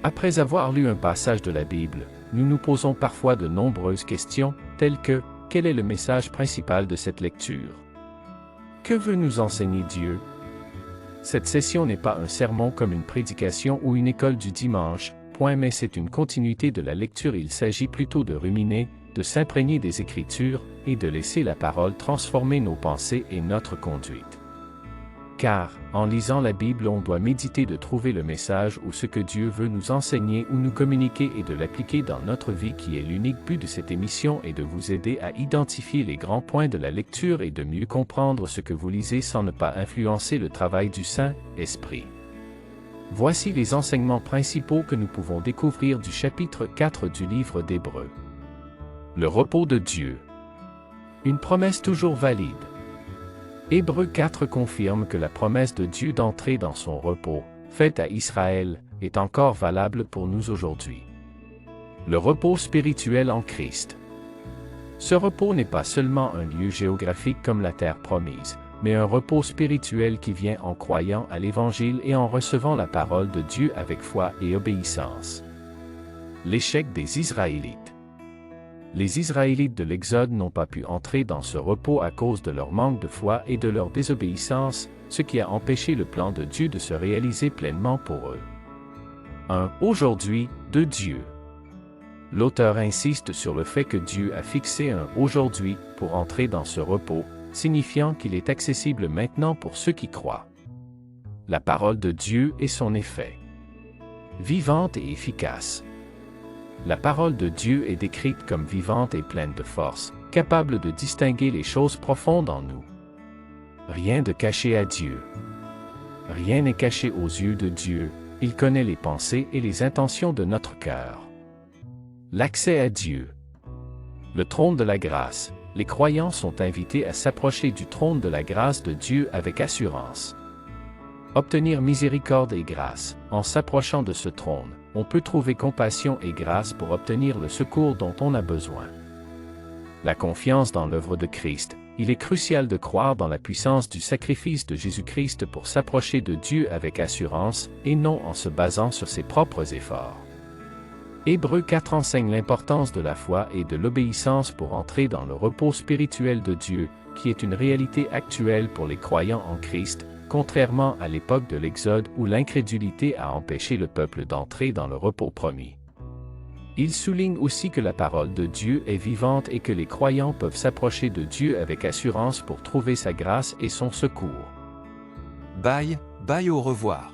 Après avoir lu un passage de la Bible, nous nous posons parfois de nombreuses questions, telles que « Quel est le message principal de cette lecture? Que veut nous enseigner Dieu ?» Cette session n'est pas un sermon comme une prédication ou une école du dimanche, mais c'est une continuité de la lecture. Il s'agit plutôt de ruminer, de s'imprégner des Écritures et de laisser la parole transformer nos pensées et notre conduite. Car, en lisant la Bible, on doit méditer de trouver le message ou ce que Dieu veut nous enseigner ou nous communiquer et de l'appliquer dans notre vie, qui est l'unique but de cette émission, et de vous aider à identifier les grands points de la lecture et de mieux comprendre ce que vous lisez sans ne pas influencer le travail du Saint-Esprit. Voici les enseignements principaux que nous pouvons découvrir du chapitre 4 du livre d'Hébreux. Le repos de Dieu. Une promesse toujours valide. Hébreux 4 confirme que la promesse de Dieu d'entrer dans son repos, faite à Israël, est encore valable pour nous aujourd'hui. Le repos spirituel en Christ. Ce repos n'est pas seulement un lieu géographique comme la terre promise, mais un repos spirituel qui vient en croyant à l'Évangile et en recevant la parole de Dieu avec foi et obéissance. L'échec des Israélites. Les Israélites de l'Exode n'ont pas pu entrer dans ce repos à cause de leur manque de foi et de leur désobéissance, ce qui a empêché le plan de Dieu de se réaliser pleinement pour eux. Un « aujourd'hui » de Dieu. L'auteur insiste sur le fait que Dieu a fixé un « aujourd'hui » pour entrer dans ce repos, signifiant qu'il est accessible maintenant pour ceux qui croient. La parole de Dieu et son effet. Vivante et efficace. La parole de Dieu est décrite comme vivante et pleine de force, capable de distinguer les choses profondes en nous. Rien de caché à Dieu. Rien n'est caché aux yeux de Dieu, il connaît les pensées et les intentions de notre cœur. L'accès à Dieu. Le trône de la grâce. Les croyants sont invités à s'approcher du trône de la grâce de Dieu avec assurance. Obtenir miséricorde et grâce. En s'approchant de ce trône, on peut trouver compassion et grâce pour obtenir le secours dont on a besoin. La confiance dans l'œuvre de Christ. Il est crucial de croire dans la puissance du sacrifice de Jésus-Christ pour s'approcher de Dieu avec assurance, et non en se basant sur ses propres efforts. Hébreux 4 enseigne l'importance de la foi et de l'obéissance pour entrer dans le repos spirituel de Dieu, qui est une réalité actuelle pour les croyants en Christ, contrairement à l'époque de l'Exode où l'incrédulité a empêché le peuple d'entrer dans le repos promis. Il souligne aussi que la parole de Dieu est vivante et que les croyants peuvent s'approcher de Dieu avec assurance pour trouver sa grâce et son secours. Bye, bye, au revoir.